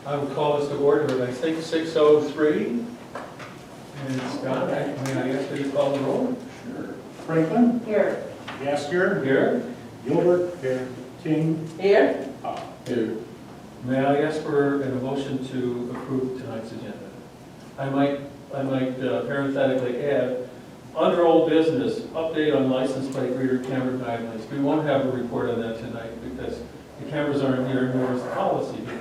I will call this to order at, I think, 6:03. And Scott, may I ask you to call the roll? Sure. Franklin? Here. Gasker? Here. Gilbert? Here. King? Here. Here. May I ask for a motion to approve tonight's agenda? I might parenthetically add, under old business, update on license plate reader camera guidelines. We won't have a report on that tonight because the cameras aren't here, nor is the policy here.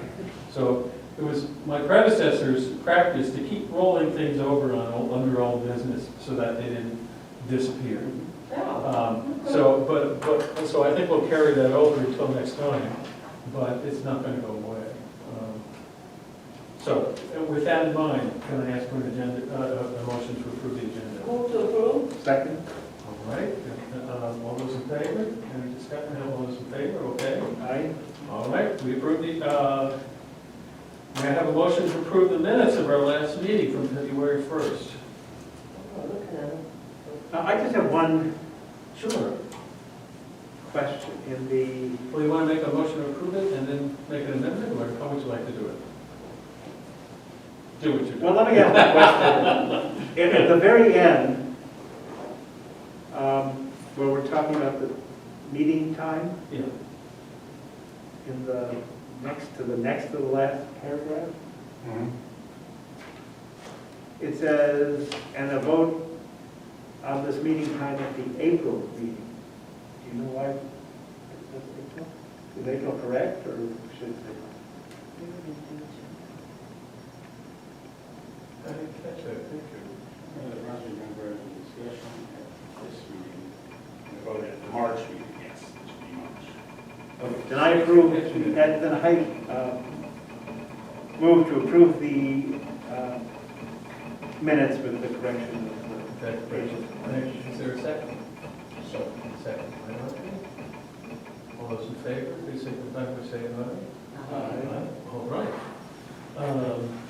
So it was my predecessor's practice to keep rolling things over on under old business so that they didn't disappear. So I think we'll carry that over until next time, but it's not going to go away. So with that in mind, can I ask for an agenda, a motion to approve the agenda? Move to approve. Second? All right, all those in favor? Any discussion? All those in favor? Okay. Aye. All right, we approve the, may I have a motion to approve the minutes of our last meeting from February 1st? Oh, look at them. I just have one Sure. question in the, Well, you want to make a motion to approve it and then make an amendment, or how would you like to do it? Do what you're doing. well, let me ask a question. At the very end, where we're talking about the meeting time, Yeah. in the next to the last paragraph, it says, and a vote on this meeting time at the April meeting. Do you know why it says April? Is April correct, or should it say? I didn't catch that, thank you. I must remember the discussion at this meeting, and voted at the March meeting, yes, it should be March. Okay, then I approve, then I move to approve the minutes with the correction of Okay, the great. pages. Thank you. Is there a second? Second. All those in favor, please signify by saying aye. Aye. All right.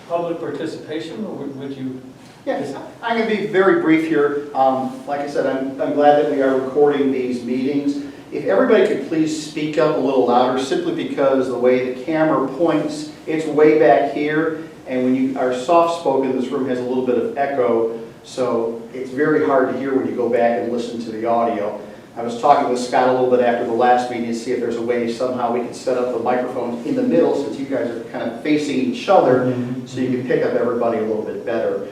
Public participation, or would you? Yes, I'm going to be very brief here. Like I said, I'm glad that we are recording these meetings. If everybody could please speak up a little louder, simply because the way the camera points, it's way back here, and when you are soft-spoken, this room has a little bit of echo, so it's very hard to hear when you go back and listen to the audio. I was talking with Scott a little bit after the last meeting to see if there's a way somehow we could set up the microphones in the middle, since you guys are kind of facing each other, so you can pick up everybody a little bit better.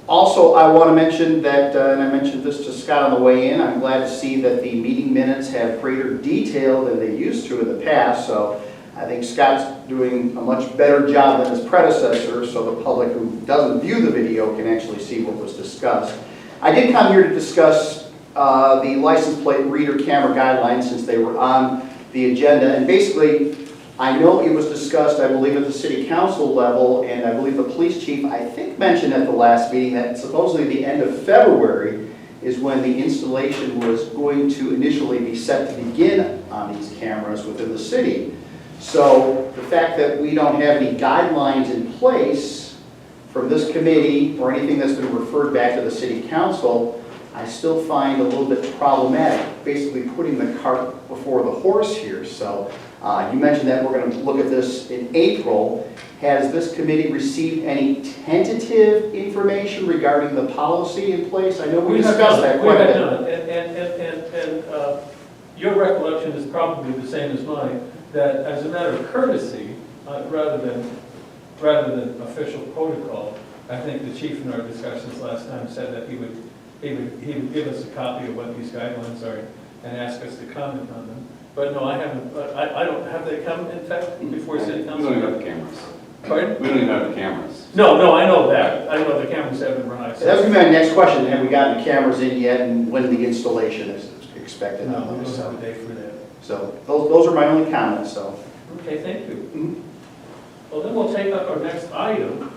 Also, I want to mention that, and I mentioned this to Scott on the way in, I'm glad to see that the meeting minutes have greater detail than they used to in the past, so I think Scott's doing a much better job than his predecessor, so the public who doesn't view the video can actually see what was discussed. I did come here to discuss the license plate reader camera guidelines, since they were on the agenda, and basically I know it was discussed, I believe, at the city council level, and I believe the police chief, I think, mentioned at the last meeting that supposedly the end of February is when the installation was going to initially be set to begin on these cameras within the city. So the fact that we don't have any guidelines in place from this committee or anything that's been referred back to the city council, I still find a little bit problematic, basically putting the cart before the horse here. So you mentioned that we're going to look at this in April. Has this committee received any tentative information regarding the policy in place? I know we discussed that quite a bit. We have done it, and your recollection is probably the same as mine, that as a matter of courtesy, rather than official protocol, I think the chief in our discussions last time said that he would give us a copy of what these guidelines are and ask us to comment on them. But no, I haven't, I don't, have they come, in fact, before city council? We don't even have the cameras. Pardon? We don't even have the cameras. No, I know that. I know the cameras haven't arrived. That was going to be my next question. Have we gotten the cameras in yet, and when the installation is expected? No, we don't have a date for that. So those are my only comments. So. Okay, thank you. Well, then we'll take up our next item.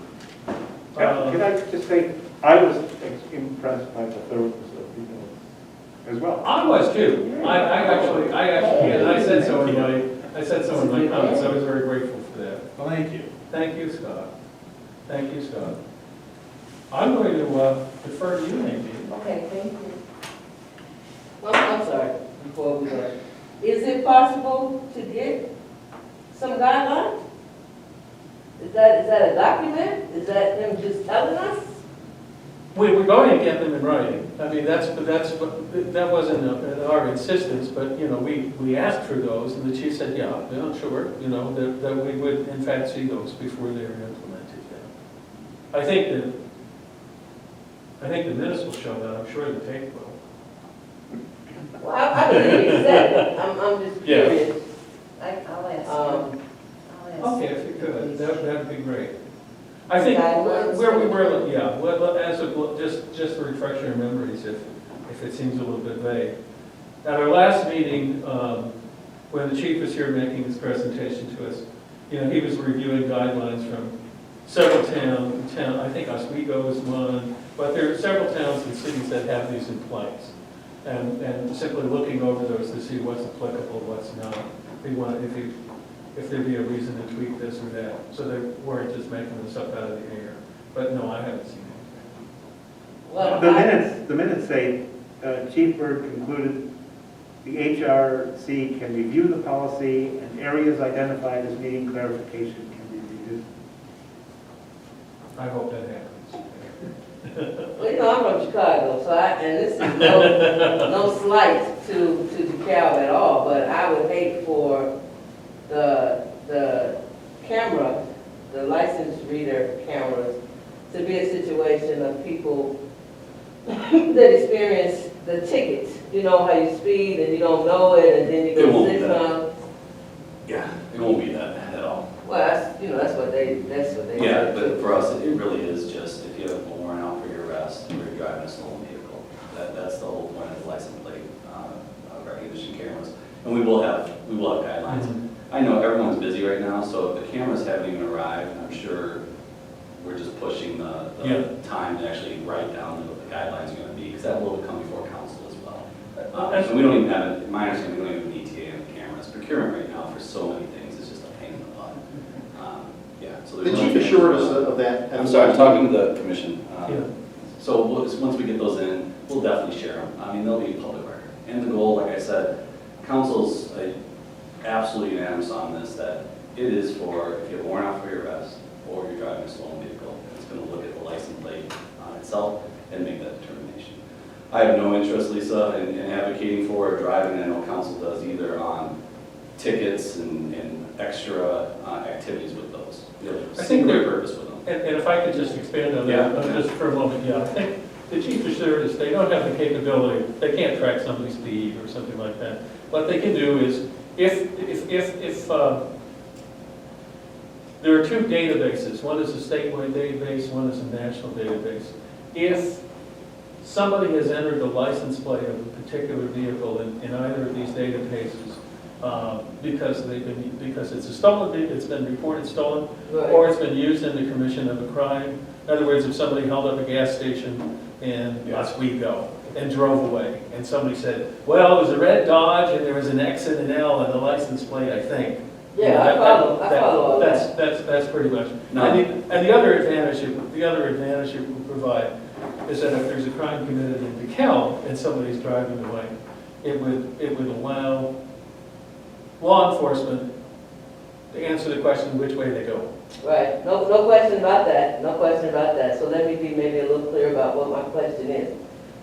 Can I just say, I was impressed by the thoroughness of the minutes as well. I was too. I actually, and I said so in my comments. I was very grateful for that. Well, thank you. Thank you, Scott. Thank you, Scott. I'm going to defer to you, Nadine. Okay, thank you. Well, I'm sorry, before we go. Is it possible to get some guidelines? Is that a document? Is that him just telling us? We're going to get them in writing. I mean, that wasn't at our insistence, but, you know, we asked for those, and the chief said, yeah, sure, you know, that we would in fact see those before they were implemented, yeah. I think the minutes will show that, I'm sure the tape will. Well, I believe he said it. I'm just Yeah. curious. I'll ask. Okay, if you could, that'd be great. I think Guidelines. where we were, yeah, well, just to refresh your memories, if it seems a little bit vague. At our last meeting, when the chief was here making his presentation to us, you know, he was reviewing guidelines from several towns, I think Oswego is one, but there are several towns and cities that have these in place. And simply looking over those to see what's applicable, what's not. If there'd be a reason to tweak this or that, so they weren't just making this up out of the air. But no, I haven't seen it. Well, The minutes say, Chief Bird concluded the HRC can review the policy and areas identified as needing clarification can be reviewed. I hope that happens. Well, you know, I'm from Chicago, so and this is no slight to DeKalb at all, but I would hate for the camera, the license reader cameras, to be a situation of people that experience the tickets. You know how you speed and you don't know it, and then you It get won't be 6 that. months. Yeah, it won't be that at all. Well, that's what they Yeah, say, but too. for us, it really is just if you have a warrant out for your arrest or you're driving a stolen vehicle. That's the whole point of the license plate recognition cameras. And we will have guidelines. I know everyone's busy right now, so if the cameras haven't even arrived, I'm sure we're just pushing the Yeah. time to actually write down what the guidelines are going to be, because that will come before council as well. That's- So we don't even have, in my understanding, we don't even have an ETA on the cameras. Procurement right now for so many things is just a pain in the butt. Yeah, so The there's chief no- assured us of that. I'm sorry, I'm talking to the commission. Yeah. So once we get those in, we'll definitely share them. I mean, they'll be public record. And the goal, like I said, council's absolutely unanimous on this, that it is for, if you have a warrant out for your arrest or you're driving a stolen vehicle, it's going to look at the license plate itself and make that determination. I have no interest, Lisa, in advocating for driving, and I know council does either, on tickets and extra activities with those. We have I a think singular they're- purpose with them. And if I could just expand on Yeah. that, just for a moment, yeah, I think the chief assured us they don't have the capability, they can't track somebody's speed or something like that. What they can do is, if there are two databases, one is a statewide database, one is a national database. If somebody has entered the license plate of a particular vehicle in either of these databases, because it's a stolen vehicle, it's been reported stolen, Right. or it's been used in the commission of a crime. In other words, if somebody held up a gas station in Oswego and drove away, and somebody said, well, it was a red Dodge and there was an X and an L on the license plate, I think. Yeah, I follow all that. That's pretty much. No. And the other advantage it would provide is that if there's a crime committed in DeKalb and somebody's driving away, it would allow law enforcement to answer the question which way they go. Right, no question about that, no question about that. So let me be maybe a little clear about what my question is.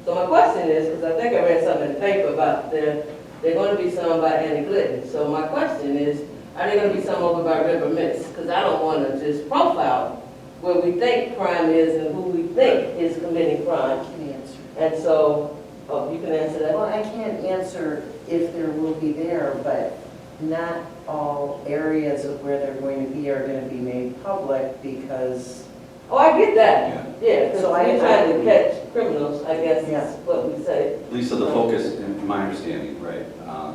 So my question is, because I think I read something in the paper about they're going to be some by Annie Glidden. So my question is, are they going to be some over by River Mist? Because I don't want to just profile where we think crime is and who we think is committing crime. I can answer. And so, oh, you can answer that? Well, I can't answer if there will be there, but not all areas of where they're going to be are going to be made public because, Oh, I get that. Yeah, because So I- we're trying to catch criminals, I guess Yeah. is what we say. Lisa, the focus, in my understanding, right,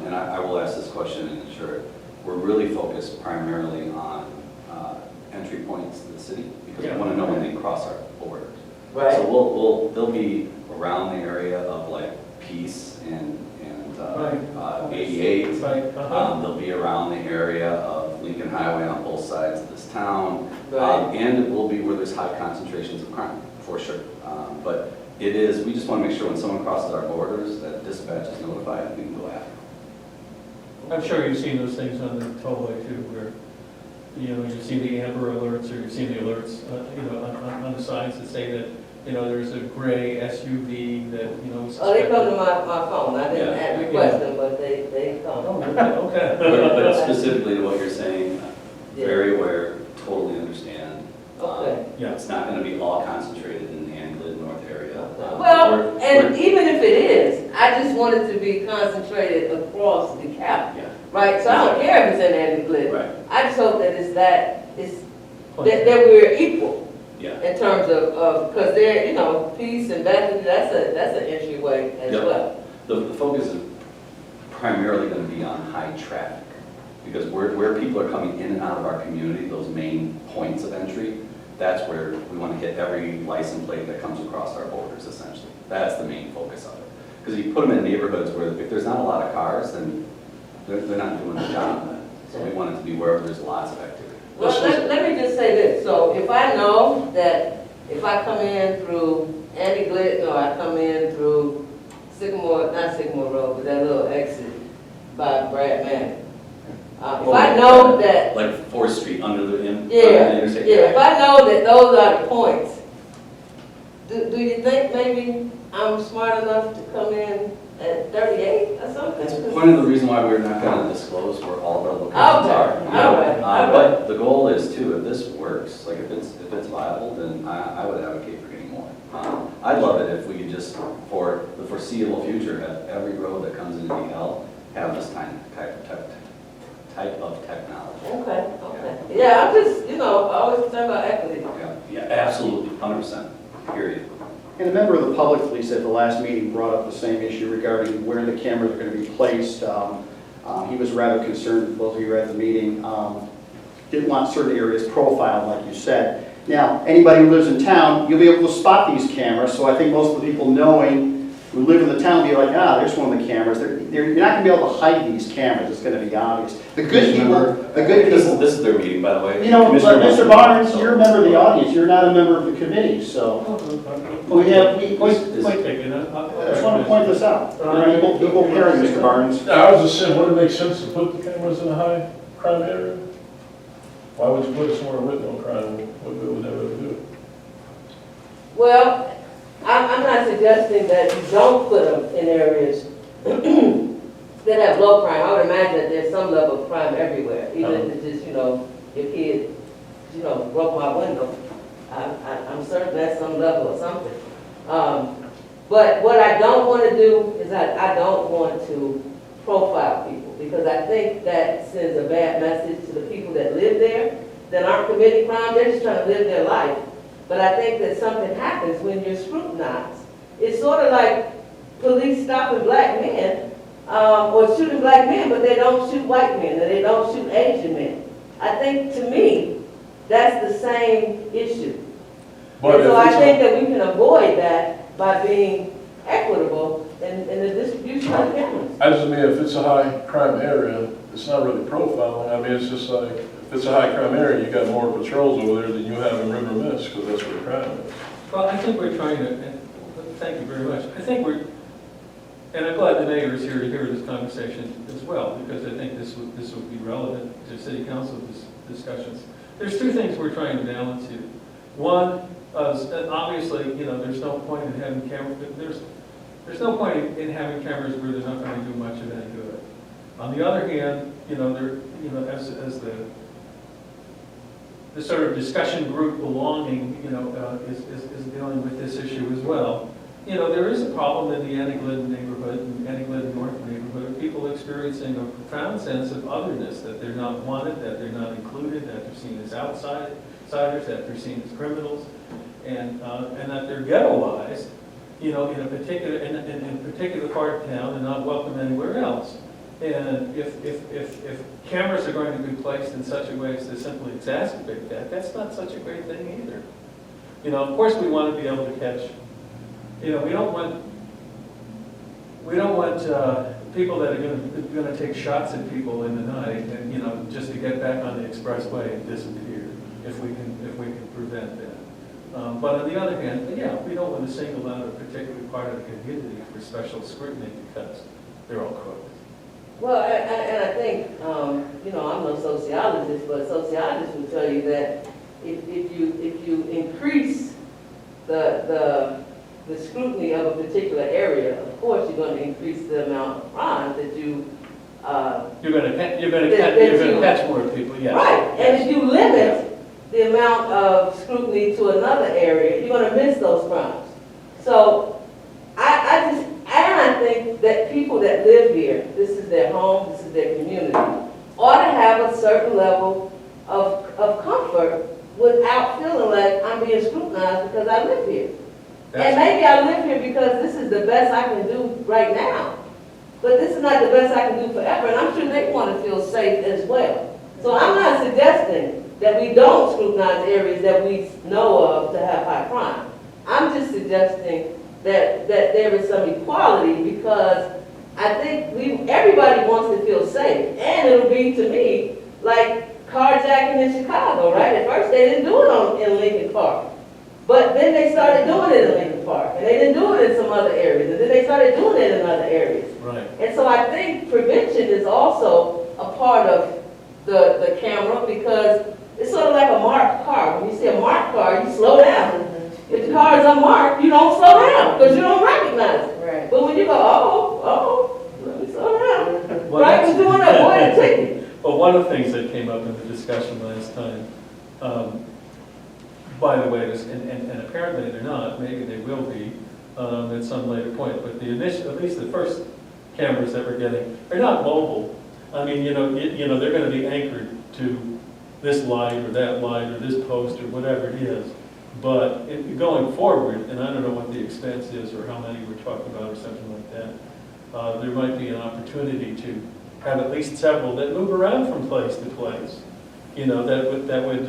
and I will ask this question and ensure it, we're really focused primarily on entry points to the city, because we want to know when they cross our borders. So they'll be around the area of like Peace and Right. 88. Right, They'll be around the area of Lincoln Highway on both sides of this town. Right. And it will be where there's high concentrations of crime, for sure. But it is, we just want to make sure when someone crosses our borders, that dispatch is notified and we can go after them. I'm sure you've seen those things on the tollway too, where you know, you've seen the amber alerts, or you've seen the alerts, you know, on the signs that say that, you know, there's a gray SUV that, you know, Oh, they come to suspected. my phone, I didn't Yeah. request them, but they come. Oh, okay. But specifically to what you're saying, Yeah. very aware, totally understand. Okay. Yeah. It's not gonna be all concentrated in the Anglin North area. Well, We're- and even if it is, I just want it to be concentrated across the county, Yeah, right? So I don't care if it's in Andy right, I just hope that that we're equal yeah. in terms of, because they're, you know, Peace and Bethany, that's an entryway as Yep. well. The focus is primarily gonna be on high traffic, because where people are coming in and out of our community, those main points of entry, that's where we want to hit every license plate that comes across our borders, essentially. That's the main focus of it. Because you put them in neighborhoods where if there's not a lot of cars, then they're not doing the job then. So we want it to be wherever there's lots of activity. Well, let me just say this, so if I know that if I come in through Andy Glidden, or I come in through not Sycamore Road, but that little exit by Brad Manning. If I know that, Like 4th Street under the yeah, interstate. if I know that those are the points, do you think maybe I'm smart enough to come in at 38 or something? It's part of the reason why we're not gonna disclose where all the locations are. Okay, all right. But the goal is too, if this works, like if it's viable, then I would advocate for getting more. I'd love it if we could just, for the foreseeable future, have every road that comes into DL have this type of technology. Okay. Yeah, I'm just, you know, I always concerned about equity. Yeah, absolutely, 100%, period. And a member of the public, Lisa, at the last meeting brought up the same issue regarding where the cameras are going to be placed. He was rather concerned, both of you were at the meeting, didn't want certain areas profiled, like you said. Now, anybody who lives in town, you'll be able to spot these cameras, so I think most of the people knowing who live in the town will be like, there's one of the cameras. You're not going to be able to hide these cameras, it's going to be obvious. The good people. This is their meeting, by the way. You know, but Commissioner Mr. Munson. Barnes, you're a member of the audience, you're not a member of the committee, so. We just want to point this out. Equal caring, Mr. Barnes. I was just saying, would it make sense to put the cameras in a high crime area? Why would you put it somewhere with no crime? What good would that ever do? Well, I'm not suggesting that you don't put them in areas that have low crime. I would imagine that there's some level of crime everywhere, even if it's just, you know, your kid, you know, broke my window. I'm certain that's some level of something. But what I don't want to do is I don't want to profile people, because I think that sends a bad message to the people that live there, that aren't committing crime. They're just trying to live their life. But I think that something happens when you're scrutinized. It's sort of like police stopping black men, or shooting black men, but they don't shoot white men, or they don't shoot Asian men. I think, to me, that's the same issue. But And so if I it's think that we can avoid that by being equitable in the distribution of cameras. I just mean, if it's a high crime area, it's not really profiling. I mean, it's just like, if it's a high crime area, you got more patrols over there than you have in River Mist, because that's where the crime is. Well, I think we're trying to, and thank you very much. I think and I'm glad the mayor is here to hear this conversation as well, because I think this would be relevant to city council discussions. There's two things we're trying to balance here. One, obviously, you know, there's no point in having cameras, there's no point in having cameras where they're not going to do much of any good. On the other hand, you know, as the sort of discussion group belonging, you know, is dealing with this issue as well. You know, there is a problem in the Annie-Glidden neighborhood, and Annie-Glidden North neighborhood, of people experiencing a profound sense of otherness, that they're not wanted, that they're not included, that they're seen as outsiders, that they're seen as criminals, and that they're ghettoized, you know, in a particular part of town and not welcome anywhere else. And if cameras are going to be placed in such a way as to simply exacerbate that, that's not such a great thing either. You know, of course we want to be able to catch, you know, we don't want people that are going to take shots at people in the night and, you know, just to get back on the expressway and disappear, if we can prevent that. But on the other hand, yeah, we don't want to single out a particular part of the community for special scrutiny because they're all crooks. Well, and I think, you know, I'm no sociologist, but sociologists will tell you that if you increase the scrutiny of a particular area, of course, you're going to increase the amount of crime that you, You're gonna catch more people, yes. right, and if you limit the amount of scrutiny to another area, you're gonna miss those crimes. So, I think that people that live here, this is their home, this is their community, ought to have a certain level of comfort without feeling like I'm being scrutinized because I live here. And maybe I live here because this is the best I can do right now. But this is not the best I can do forever, and I'm sure they want to feel safe as well. So I'm not suggesting that we don't scrutinize areas that we know of to have high crime. I'm just suggesting that there is some equality, because I think everybody wants to feel safe. And it'll be, to me, like carjacking in Chicago, right? At first they didn't do it in Lincoln Park. But then they started doing it in Lincoln Park, and they didn't do it in some other areas, and then they started doing it in other areas. Right. And so I think prevention is also a part of the camera, because it's sort of like a marked car. When you see a marked car, you slow down. If the car is unmarked, you don't slow down because you don't recognize it. Right. But when you go, let me slow down. Well, Right, we're doing that, avoid a ticket. Well, one of the things that came up in the discussion last time, by the way, and apparently they're not, maybe they will be at some later point, but the initial, at least the first cameras that we're getting, are not mobile. I mean, you know, they're going to be anchored to this light or that light or this post or whatever it is. But going forward, and I don't know what the expense is or how many we're talking about or something like that, there might be an opportunity to have at least several that move around from place to place. You know, that would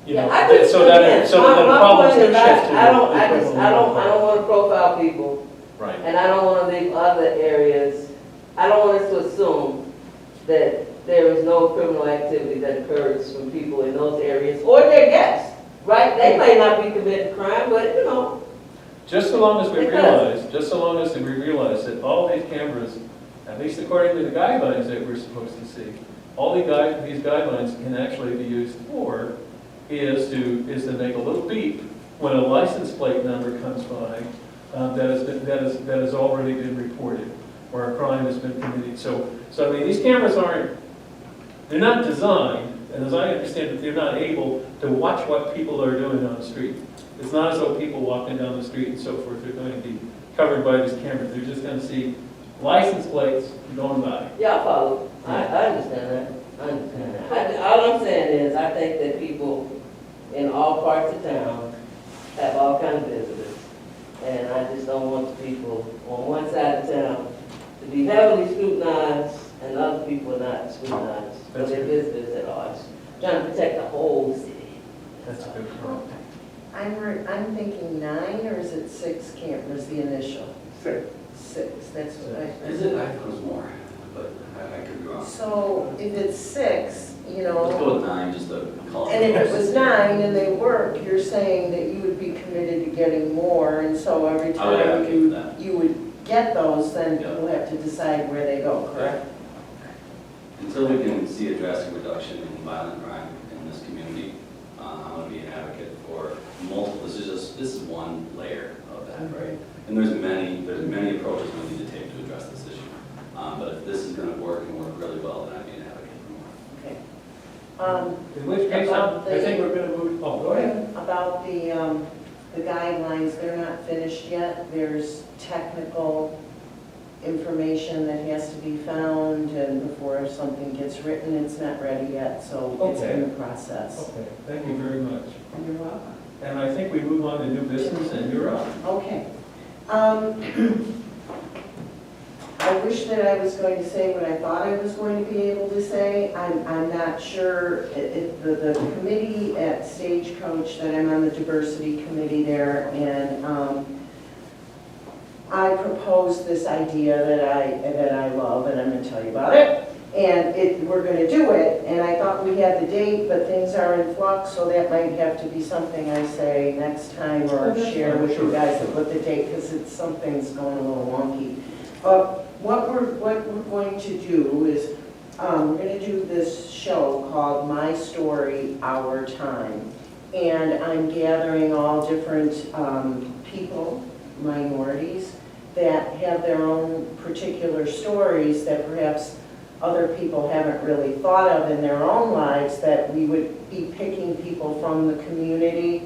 you know, I just, so that again, the my problems point get is, shifted. I don't want to profile people, Right. and I don't want to leave other areas. I don't want us to assume that there is no criminal activity that occurs from people in those areas or their guests, right? They may not be committing crime, but you know. Just so long as we Because- realize that all these cameras, at least according to the guidelines that we're supposed to see, all these guidelines can actually be used for is to make a little beep when a license plate number comes by that has already been reported or a crime has been committed. So I mean, these cameras they're not designed, and as I understand it, they're not able to watch what people are doing on the street. It's not as though people walking down the street and so forth are going to be covered by these cameras. They're just going to see license plates going by. Yeah, I follow. I understand that. I understand that. All I'm saying is, I think that people in all parts of town have all kinds of visitors. And I just don't want the people on one side of town to be heavily scrutinized and other people not scrutinized for That's their good. visitors at all. Just trying to protect the whole city. That's a good point. I'm thinking 9, or is it 6 cameras, the initial? 6. 6, that's what I. Is it? I thought it was more, but I could be wrong. So if it's 6, you know. Let's go with 9, just to call it. And if it was 9 and they work, you're saying that you would be committed to getting more, and so every I would time advocate for that. you would get those, then Yeah. you'll have to decide where they go, correct? Until we can see a drastic reduction in violent crime in this community, I'm going to be an advocate for multiple, this is one layer of that, right? And there's many approaches we need to take to address this issue. But if this is going to work and work really well, then I'd be an advocate for more. Okay. In which case, About I think we're going to move, oh, go ahead. About the guidelines, they're not finished yet. There's technical information that has to be found, and before something gets written, it's not ready yet, so it's in the process. Okay, thank you very much. You're welcome. And I think we move on to new business, and you're up. Okay. I wish that I was going to say what I thought I was going to be able to say. I'm not sure. The committee at Stagecoach, that I'm on the diversity committee there, and I proposed this idea that I love, and I'm going to tell you about it. And we're going to do it, and I thought we had the date, but things are in flux, so that might have to be something I say next time or share with you guys with the date, because something's going a little wonky. what we're going to do is, we're gonna do this show called My Story, Our Time. And I'm gathering all different people, minorities, that have their own particular stories that perhaps other people haven't really thought of in their own lives, that we would be picking people from the community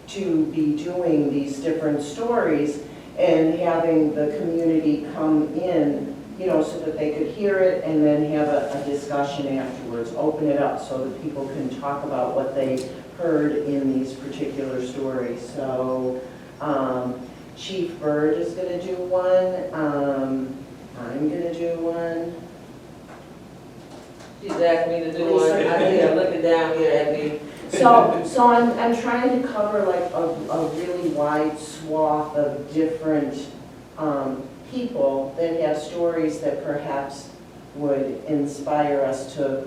to be doing these different stories and having the community come in, you know, so that they could hear it and then have a discussion afterwards, open it up so that people can talk about what they heard in these particular stories. So Chief Bird is going to do one. I'm going to do one. She's asked me to do one, I see her looking down here at me. So I'm trying to cover like a really wide swath of different people that have stories that perhaps would inspire us to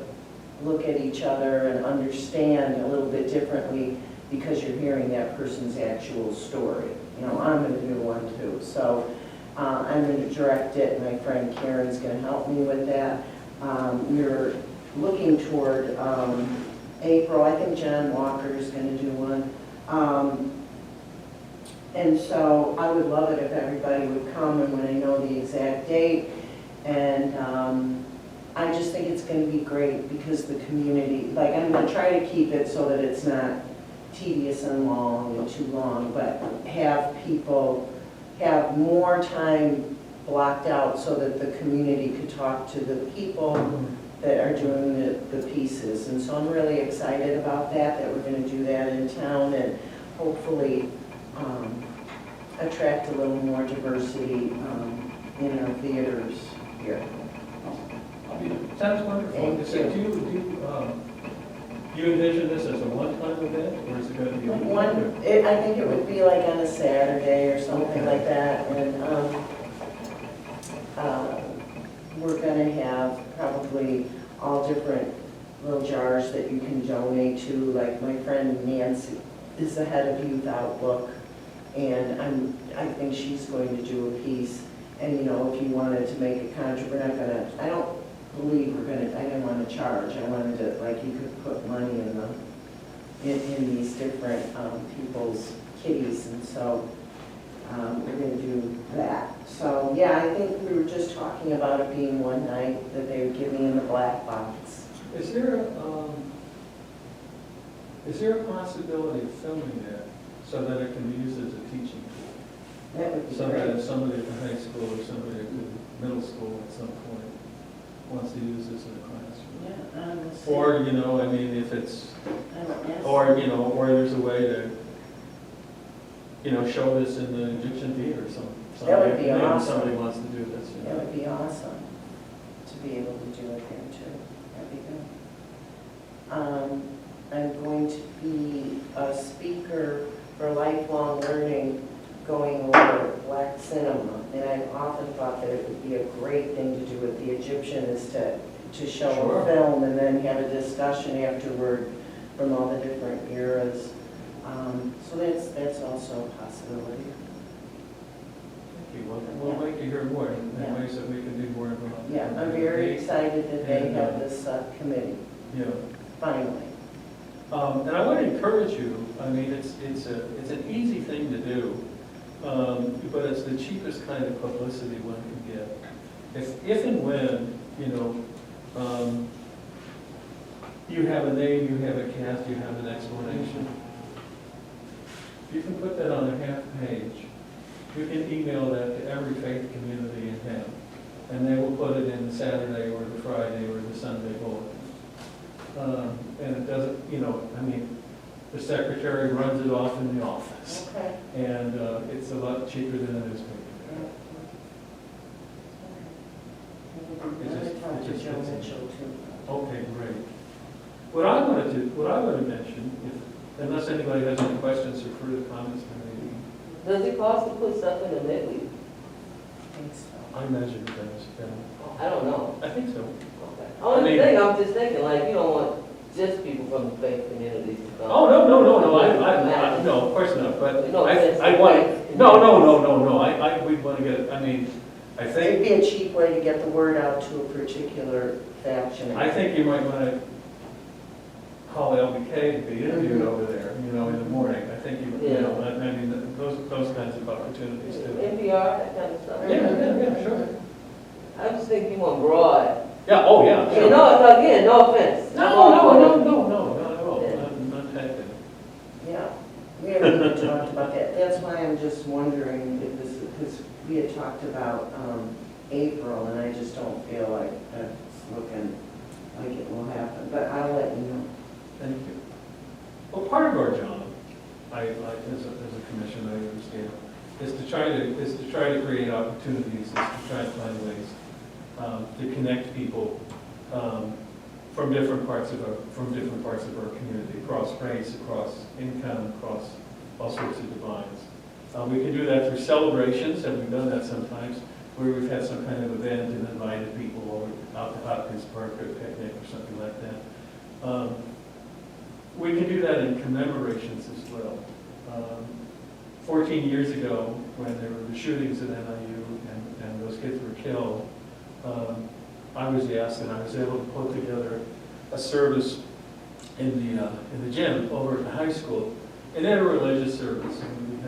look at each other and understand a little bit differently because you're hearing that person's actual story. You know, I'm going to do one too. So I'm going to direct it. My friend Karen's going to help me with that. We're looking toward April. I think John Walker is going to do one. And so I would love it if everybody would come and when I know the exact date. And I just think it's going to be great because the community, like I'm going to try to keep it so that it's not tedious and long and too long, but have people have more time blocked out so that the community could talk to the people that are doing the pieces. And so I'm really excited about that we're going to do that in town and hopefully attract a little more diversity in our theaters here. Sounds wonderful. Thank So do you envision this as a one-time event, or is it going to be a week? I think it would be like on a Saturday or something like that, and we're gonna have probably all different little jars that you can donate to, like my friend Nancy is the head of Youth Outlook, and I think she's going to do a piece, and you know, if you wanted to make a contribution, I don't believe I didn't want to charge. I wanted to, like, you could put money in these different people's kitties, and so we're going to do that. So yeah, I think we were just talking about it being one night that they would give me in the black box. Is there a possibility of filming that so that it can be used as a teaching tool? That would be So that great. if somebody at the high school or somebody at the middle school at some point wants to use this in a classroom. Yeah, we'll see. Or, you know, I mean, if it's, I don't ask. or, you know, or there's a way to, you know, show this in the Egyptian theater or something. That would be Maybe awesome. somebody wants to do this. You That know. would be awesome to be able to do it there too. That'd be good. I'm going to be a speaker for lifelong learning going over black cinema. And I've often thought that it would be a great thing to do with the Egyptian is to show Sure. a film and then have a discussion afterward from all the different eras. So that's also a possibility. Thank you. We'll wait to hear more in Yeah. ways that we can be more involved. Yeah, I'm very excited that they And, have this committee, Yeah. finally. And I want to encourage you, I mean, it's an easy thing to do, but it's the cheapest kind of publicity one can get. If and when, you know, you have a name, you have a cast, you have an explanation, you can put that on a half page. You can email that to every faith community in town, and they will put it in the Saturday or the Friday or the Sunday bulletin. And it doesn't, you know, I mean, the secretary runs it off in the office, Okay. and it's a lot cheaper than a newspaper. I'm going to talk to Joe Mitchell too. Okay, great. What I want to mention, unless anybody has any questions or further comments from me, Does it cost to put stuff in the midweek? I think so. I measured things, yeah. I don't know. I think so. Okay. Only thing, I'm just thinking, like, you don't want just people from the faith communities to come. Oh, no, of course not, but No offense I to want, faith. no, I, we'd want to get, I mean, I It'd think, be a cheap way to get the word out to a particular faction. I think you might want to call LBK to be interviewed over there, you know, in the morning. I think you know, I mean, those kinds of opportunities too. NPR, that kind of stuff. Yeah, sure. I just think you want broad. Yeah, oh, yeah, You sure. know, again, no offense. No, not at all, not taken. Yeah, we haven't even talked about that. That's why I'm just wondering if this, because we had talked about April, and I just don't feel like that's looking like it will happen, but I'll let you know. Thank you. Well, part of our job, as a commission, I understand, is to try to create opportunities, is to try to find ways to connect people from different parts of our community, across race, across income, across all sorts of divides. We can do that through celebrations, and we've done that sometimes, where we've had some kind of event and invited people over out to Hopkins Park or a picnic or something like that. We can do that in commemorations as well. 14 years ago, when there were the shootings at NIU and those kids were killed, I was asked, and I was able to put together a service in the gym over at the high school, and they had a religious service, and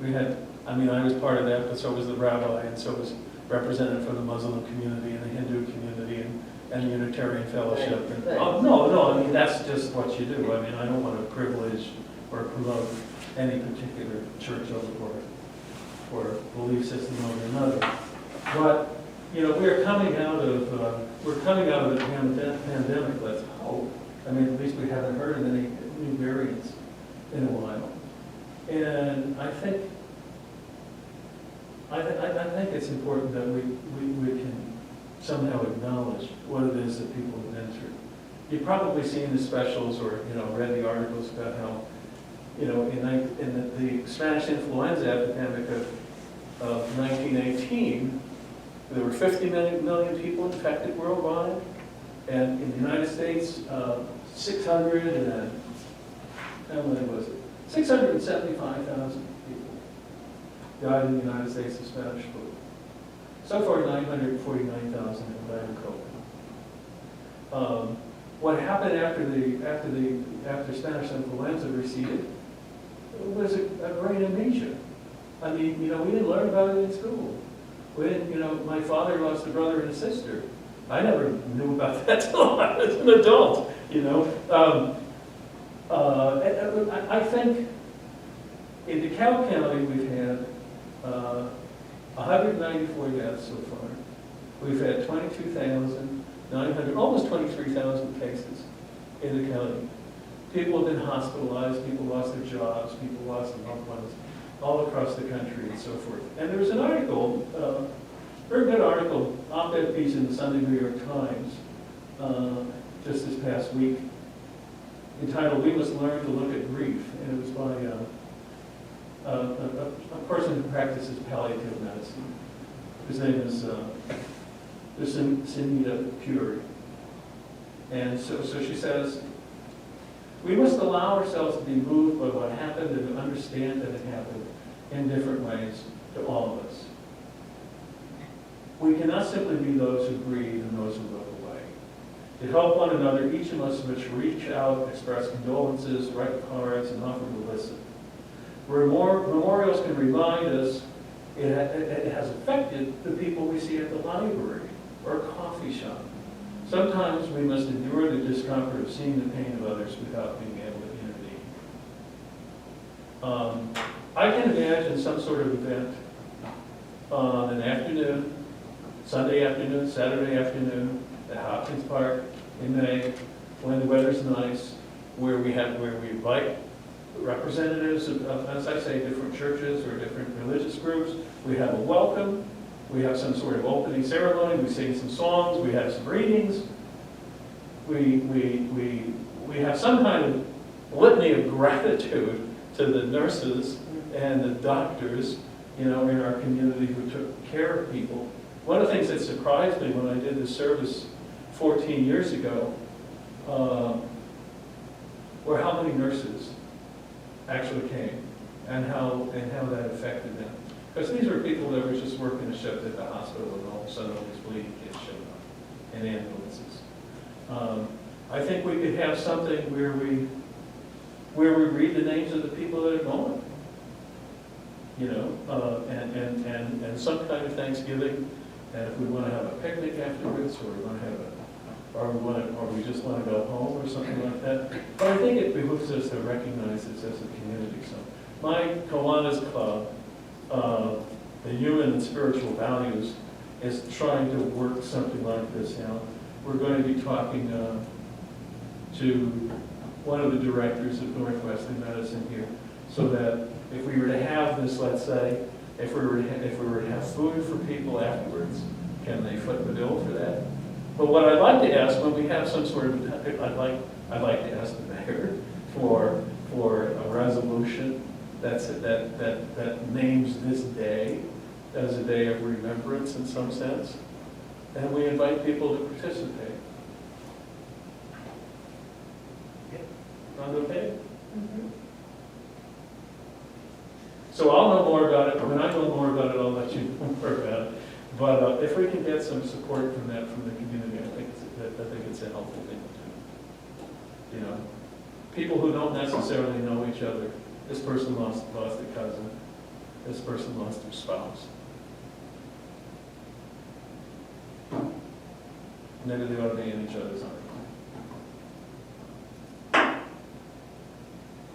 we had. I mean, I was part of that, but so was the rabbi, and so was representative from the Muslim community and the Hindu community and the Unitarian Fellowship. And, no, I mean, that's just what you do. I mean, I don't want to privilege or promote any particular church or belief system over another. But, you know, we're coming out of the pandemic, let's hope. I mean, at least we haven't heard of any new variants in a while. And I think it's important that we can somehow acknowledge what it is that people have been through. You've probably seen the specials or, you know, read the articles about how, you know, in the Spanish influenza epidemic of 1918, there were 50 million people infected worldwide, and in the United States, 675,000 people died in the United States of Spanish flu. So far, 949,000 have died of COVID. What happened after Spanish influenza receded was a great amnesia. I mean, you know, we didn't learn about it in school. We didn't, you know, my father lost a brother and a sister. I never knew about that till I was an adult, you know. I think in DeKalb County we've had 194 deaths so far. We've had 22,900, almost 23,000 cases in the county. People have been hospitalized, people lost their jobs, people lost their loved ones all across the country and so forth. And there was an article, very good article, op-ed piece in the Sunday New York Times just this past week, entitled, "We Must Learn to Look at Grief," and it was by a person who practices palliative medicine. His name is Sunita Puri. And so she says, "We must allow ourselves to be moved by what happened and to understand that it happened in different ways to all of us. We cannot simply be those who grieve and those who look away. To help one another, each of us must reach out, express condolences, write cards, and offer to listen. Memorials can remind us it has affected the people we see at the library or coffee shop. Sometimes we must endure the discomfort of seeing the pain of others without being able to intervene." I can imagine some sort of event on an afternoon, Sunday afternoon, Saturday afternoon, at Hopkins Park in May, when the weather's nice, where we invite representatives of, as I say, different churches or different religious groups. We have a welcome. We have some sort of opening ceremony. We sing some songs. We have some readings. We have some kind of litany of gratitude to the nurses and the doctors, you know, in our community who took care of people. One of the things that surprised me when I did this service 14 years ago were how many nurses actually came and how that affected them. Because these are people that were just working a shift at the hospital and all of a sudden all these bleeding kids showed up in ambulances. I think we could have something where we read the names of the people that are gone. You know, and some kind of Thanksgiving, and if we want to have a picnic afterwards, or we want to have or we just want to go home or something like that. But I think it behooves us to recognize this as a community. So my Kiwanis Club, the human and spiritual values, is trying to work something like this out. We're going to be talking to one of the directors of Northwestern Medicine here, so that if we were to have this, let's say, if we were to have food for people afterwards, can they foot the bill for that? But what I'd like to ask, when we have some sort of, I'd like to ask the mayor for a resolution that names this day as a day of remembrance in some sense, and we invite people to participate. Sound okay? Mhm. So I'll know more about it. When I know more about it, I'll let you know more about it. But if we can get some support from that from the community, I think it's a helpful thing to do. You know, people who don't necessarily know each other. This person lost a cousin. This person lost their spouse. Maybe they ought to be in each other's arms.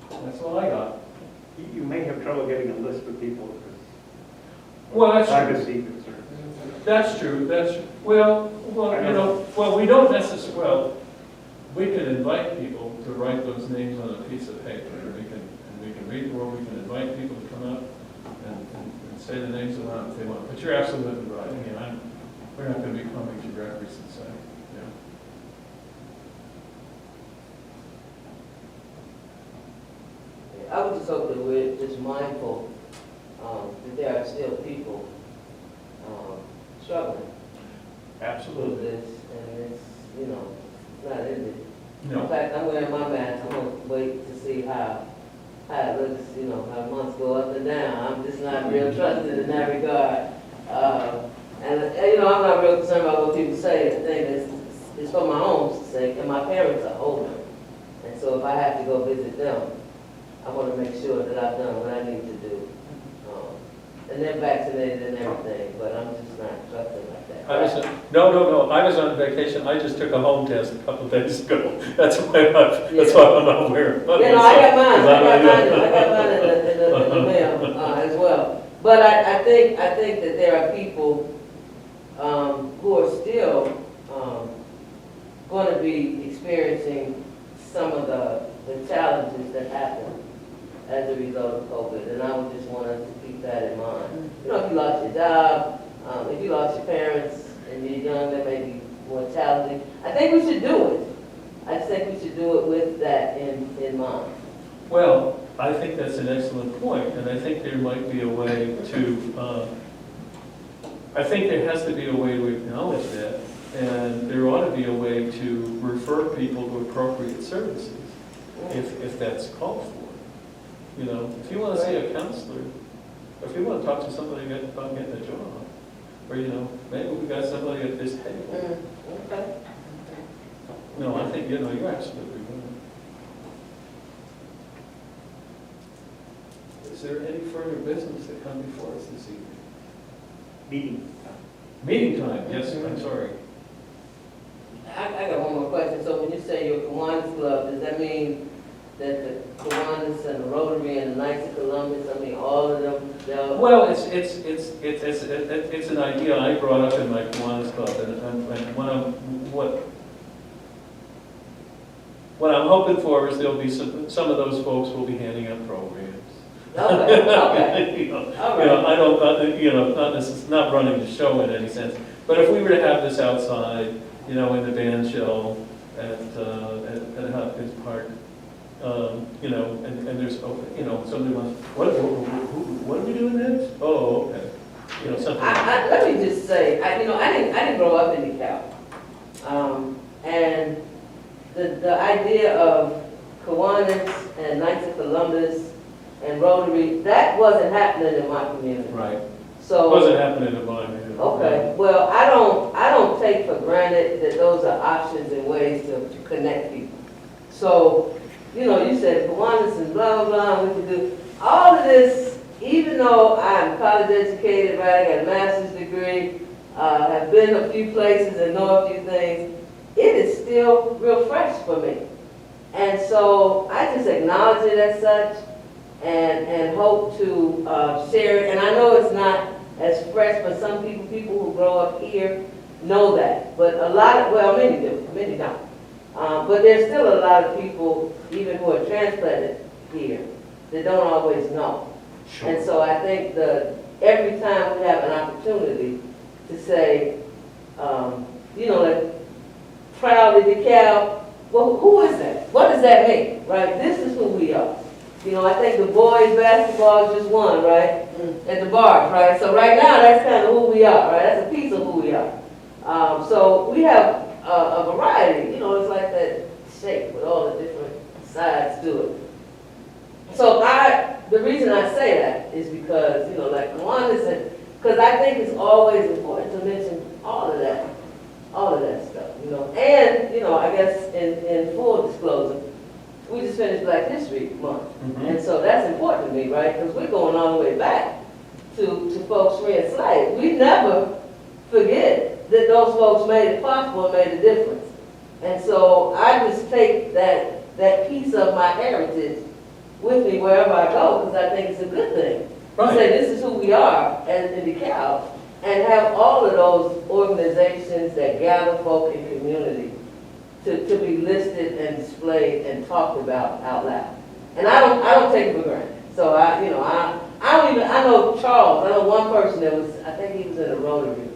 That's all I got. You may have trouble getting a list of people because Well, that's true. privacy concerns. That's true, well, you know, well, we don't necessarily, well, we can invite people to write those names on a piece of paper, and we can read, or we can invite people to come up and say the names aloud if they want. But you're absolutely right. I mean, we're not going to be coming to records and say, you know. I would just hope that we're just mindful that there are still people struggling with Absolutely. this, and it's, you know, it's not ended. In No. fact, I'm wearing my mask. I'm gonna wait to see how it looks, you know, how months go up and down. I'm just not real trusted in that regard. And you know, I'm not real concerned about what people say. The thing is, it's for my own sake, and my parents are older. And so if I have to go visit them, I want to make sure that I've done what I need to do. And they're vaccinated and everything, but I'm just not trusting like that. No, I was on vacation. I just took a home test a couple of days ago. That's why I'm not aware of it. You know, I got mine in the mail as well. But I think that there are people who are still going to be experiencing some of the challenges that happen as a result of COVID, and I would just want us to keep that in mind. You know, if you lost your job, if you lost your parents, and you're young, that may be more challenging. I think we should do it. I just think we should do it with that in mind. Well, I think that's an excellent point, and I think there might be a way to, I think there has to be a way to acknowledge that, and there ought to be a way to refer people to appropriate services, if that's called for. You know, if you want to see a counselor, if you want to talk to somebody about getting a job, or, you know, maybe we got somebody at this table. Okay. No, I think, you know, you're absolutely right. Is there any further business that come before us this evening? Meeting. Meeting time, yes, I'm sorry. I got one more question. So when you say your Kiwanis Club, does that mean that the Kiwanis and the Rotary and the Knights of Columbus, I mean, all of them, they'll... Well, it's an idea I brought up in my Kiwanis Club, and what I'm hoping for is there'll be some of those folks will be handing out programs. Okay. You know, All you know, right. I don't, you know, not running the show in any sense, but if we were to have this outside, you know, in the band shell at Hopkins Park, you know, and there's, you know, somebody wants, what are we doing next? Oh, okay. You know, something. Let me just say, I didn't grow up in DeKalb. And the idea of Kiwanis and Knights of Columbus and Rotary, that wasn't happening in my community. Right. So. Wasn't happening in mine either. Okay, well, I don't take for granted that those are options and ways to connect people. So, you know, you said Kiwanis and blah, blah, blah, we can do all of this, even though I'm college educated, right, I got a master's degree, have been a few places and know a few things, it is still real fresh for me. And so I just acknowledge it as such and hope to share it. And I know it's not as fresh, but some people who grow up here know that. But a lot of, well, many do, many don't. But there's still a lot of people, even who are transplanted here, that don't always know. And so I think every time we have an opportunity to say, you know, like, proudly DeKalb, well, who is that? What does that mean, right? This is who we are. You know, I think the boys' basketball just won, right? At the bars, right? So right now, that's kind of who we are, right? That's a piece of who we are. So we have a variety, you know, it's like that shape with all the different sides to it. So the reason I say that is because, you know, like one isn't, because I think it's always important to mention all of that stuff, you know. And, you know, I guess in full disclosure, we just finished Black History Month. And so that's important to me, right? Because we're going all the way back to folks free and slave. We never forget that those folks made it possible and made a difference. And so I just take that piece of my heritage with me wherever I go, because I think it's a good thing. Right. To say this is who we are as in DeKalb, and have all of those organizations that gather folk in community to be listed and displayed and talked about out loud. And I don't take it for granted. So I know Charles, I know one person that was, I think he was in a Rotary.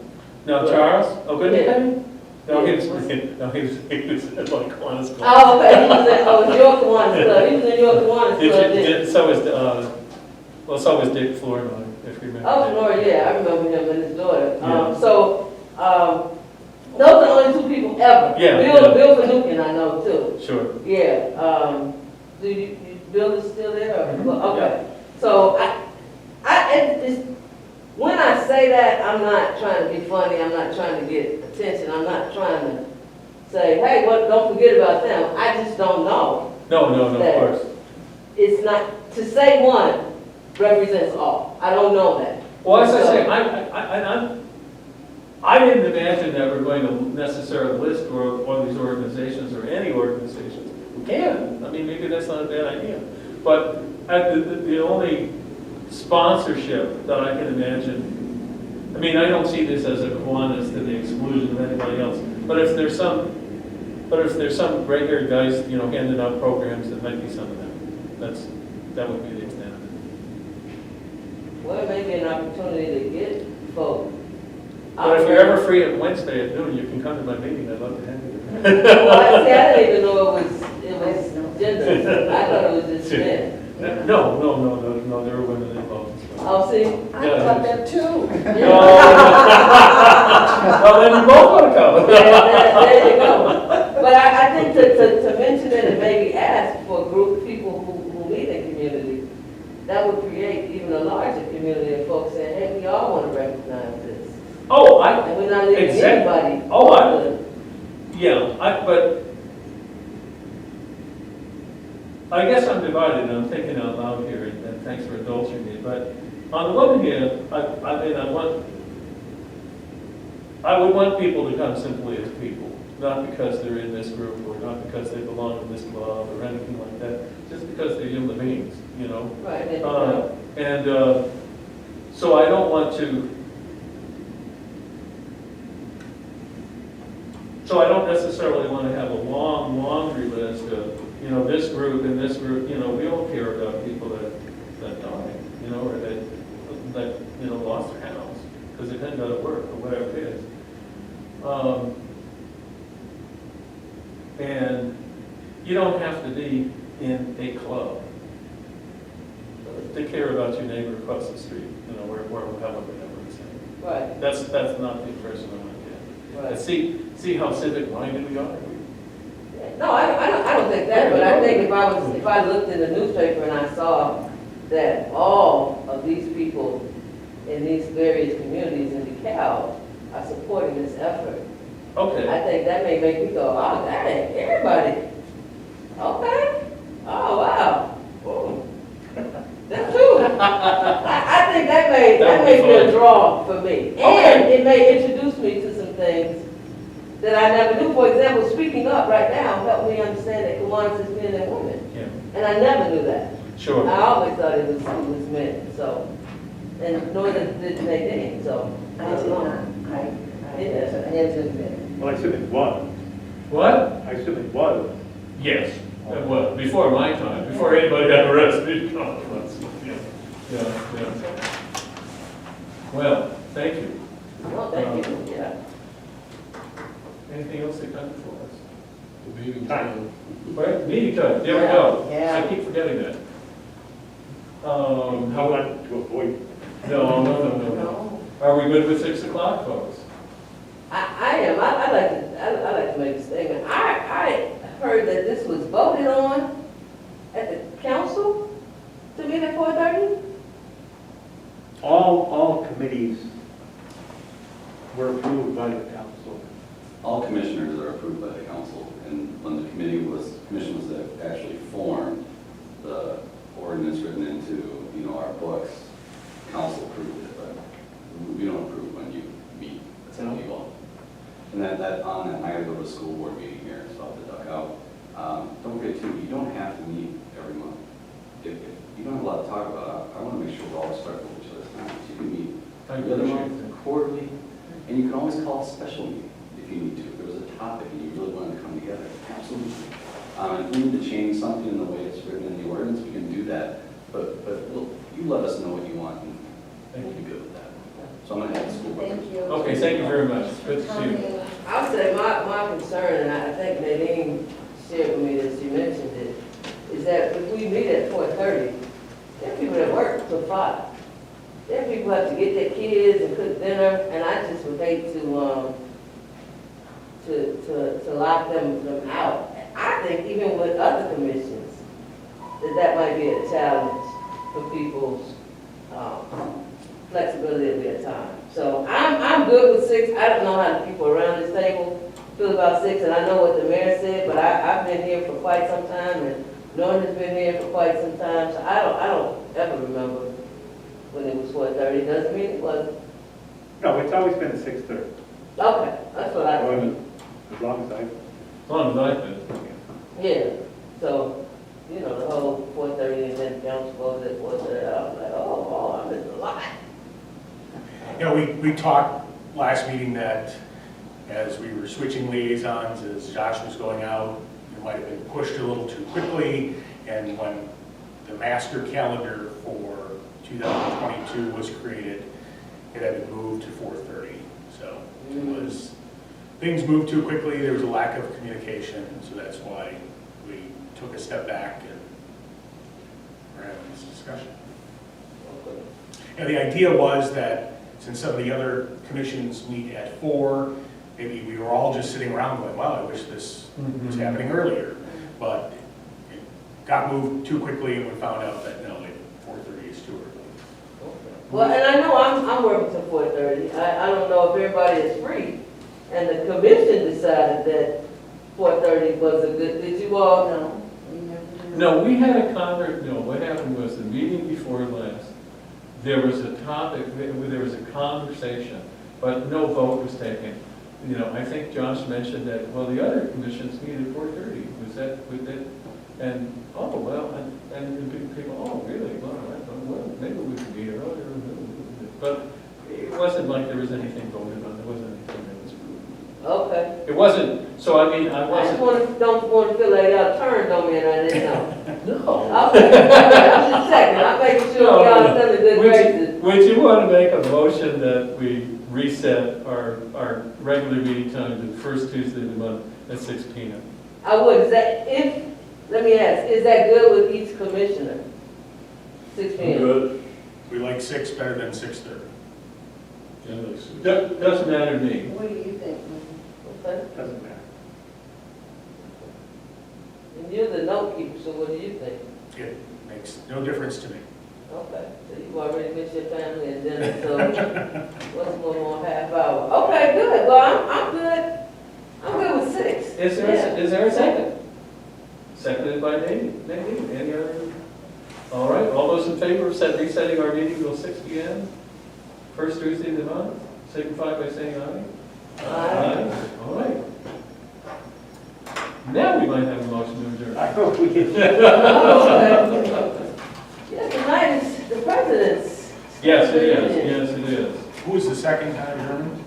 Now, Charles, oh, good Yeah. name? No, Yeah. he was in like Kiwanis Club. Oh, okay, he was in, your Kiwanis Club, he was in your Kiwanis Club then. So was Dick Flournoy, if you remember. Oh, Lord, yeah, I remember him and his daughter. Yeah. Those are the only two people ever. Yeah, Bill Finucane I know too. Sure. Yeah, Bill is still there? Mhm. Okay. So when I say that, I'm not trying to be funny, I'm not trying to get attention, I'm not trying to say, hey, don't forget about them. I just don't know. No, of course. It's not, to say one represents all. I don't know that. Well, as I say, I didn't imagine that we're going to necessarily list all these organizations or any organizations. We can. I mean, maybe that's not a bad idea. But the only sponsorship that I can imagine, I mean, I don't see this as a Kiwanis to the exclusion of anybody else. But if there's some gray-haired guys, you know, handing out programs, it might be some of them. That would be the extent of it. Well, it may be an opportunity to get folk. But if you're ever free on Wednesday at noon, you can come to my meeting. I'd love to have you. Well, I didn't even know it was gender. I thought it was just men. No, there were women involved. Oh, see? I thought that too. Well, then you both want to come. There you go. But I think to mention it and maybe ask for a group of people who meet in community, that would create even a larger community of folks saying, hey, we all want to recognize this. Oh, And we're not leaving anybody. But I guess I'm divided, and I'm thinking out loud here, and thanks for indulging me. But on the one hand, I would want people to come simply as people, not because they're in this group or not because they belong to this club or anything like that, just because they're human beings, you know. Right. So I don't want to. So I don't necessarily want to have a long laundry list of, you know, this group and this group. You know, we all care about people that died, you know, or that you know, lost their house because they couldn't go to work or whatever it is. And you don't have to be in a club to care about your neighbor across the street, you know, however it's saying. Right. That's not the impression I want to get. Right. See how civic-minded we are? No, I don't think that, but I think if I looked in the newspaper and I saw that all of these people in these various communities in DeKalb are supporting this effort. Okay, I think that may make me go, oh, dang, everybody. Okay. Oh, wow. Oh. That's true. I think that may be a draw for me. And it may introduce me to some things that I never knew. For example, speaking up right now helped me understand that Kiwanis is men and women. yeah, And I never knew that. sure. I always thought it was men, so, and nor did Nadine, so. I did don't not, know. I Yeah. had to admit. Well, I assume it was. What? I assume it was. Yes, well, before my time, before anybody got arrested. Yeah, yeah. Well, thank you. Well, thank you, yeah. Anything else that comes before us? The meeting's Time. done. Right, meeting time, there we go. Yeah. I keep forgetting that. How How, about to avoid? no. No. Are we good with 6 o'clock, folks? I am, I'd like to make a statement. I heard that this was voted on at the council to meet at 4:30? All committees were approved by the council. All commissioners are approved by the council, and when the commission was actually formed, the ordinance written into, our books, council approved it, but we don't approve when you meet, it's up to you all. And that on that night I go to a school board meeting here, so I'll have to duck out. Don't forget too, you don't have to meet every month. If you don't have a lot to talk about, I want to make sure we're all respectful of each other's time. So you can meet I every other appreciate month, quarterly, and you can always call a special meeting if you need to. If there was a topic and you really wanted to come together, absolutely. If we need to change something in the way it's written in the ordinance, we can do that. But you let us know what you want, and we'll be good with that. So I'm going to have the school board. Thank you. Okay, thank you very much. Good to see you. I would say my concern, and I think Nadine shared with me that she mentioned it, is that if we meet at 4:30, there are people that work till 5. There are people who have to get their kids and cook dinner, and I just would hate to lock them out. I think even with other commissions, that might be a challenge for people's flexibility at their time. So I'm good with 6. I don't know how the people around this table feel about 6, and I know what the mayor said, but I've been here for quite some time, and Norman's been here for quite some time, so I don't ever remember when it was 4:30. Doesn't mean it wasn't. No, it's always been 6:30. Okay, that's what I think. As long as I. As long as I've been. Yeah, so, the whole 4:30 and then council voted at 4:30, I was like, oh, I missed a lot. We talked last meeting that as we were switching liaisons, as Josh was going out, it might have been pushed a little too quickly, and when the master calendar for 2022 was created, it had been moved to 4:30. So it was, things moved too quickly, there was a lack of communication, so that's why we took a step back and we're having this discussion. And the idea was that since some of the other commissions meet at 4, maybe we were all just sitting around going, wow, I wish this was happening earlier. But it got moved too quickly and we found out that no, 4:30 is too early. Well, and I know I'm working till 4:30. I don't know if everybody is free. And the commission decided that 4:30 was a good, did you all? No, we never did. No, we had a what happened was the meeting before last, there was a topic, there was a conversation, but no vote was taken. I think Josh mentioned that, well, the other commissions meet at 4:30. Was that, and, oh, well, and the people, oh, really? Well, maybe we could meet earlier. But it wasn't like there was anything voted on, there wasn't anything that was approved. Okay. It wasn't, so I mean, I I just wasn't. don't want to feel like y'all turned on me and I didn't know. No. Okay, I'm just checking, I'm making sure No, y'all still in good graces. Would you want to make a motion that we reset our regular meeting time to the first Tuesday of the month at 6 p.m.? I would, let me ask, is that good with each commissioner? 6 p.m.? Good. We like 6 better than 6:30. Yeah, that's it. Doesn't matter to me. What do you think? Okay. Doesn't matter. And you're the note keeper, so what do you think? It makes no difference to me. Okay, so you already missed your family and dinner, so what's one more half hour? Okay, good, well, I'm good. I'm good with 6. Is there a second? Seconded by Nadine. Any other? All right, all those in favor of resetting our meeting till 6 p.m., first Tuesday of the month, signify by saying aye. Aye. All right. Now we might have a motion to adjourn. I hope we get. Oh, okay. Yeah, tonight is the president's. Yes, it is. Yes, it is. Who was the second time German?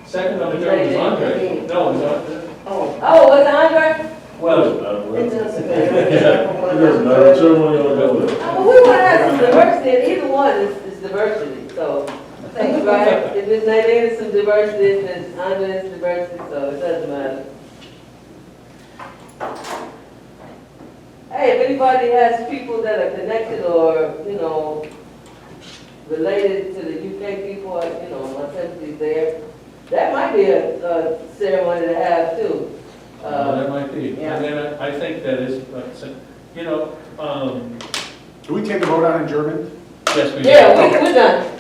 Second on the adjournment is Andre. No, it's Andre. Oh, Oh, was it Andre? Well, it doesn't It matter. doesn't matter, whichever one you want to go with. Oh, well, we want to have some diversity, and either one is diversity, so, thanks, right? If it's Nadine, it's some diversity, if it's Andre, it's diversity, so it doesn't matter. Hey, if anybody has people that are connected or, related to the UK people, my sympathy's there, that might be a ceremony to have too. that might be. yeah. I mean, I think that is, Do we take a vote on adjournment? yes, we do. Yeah, we're done.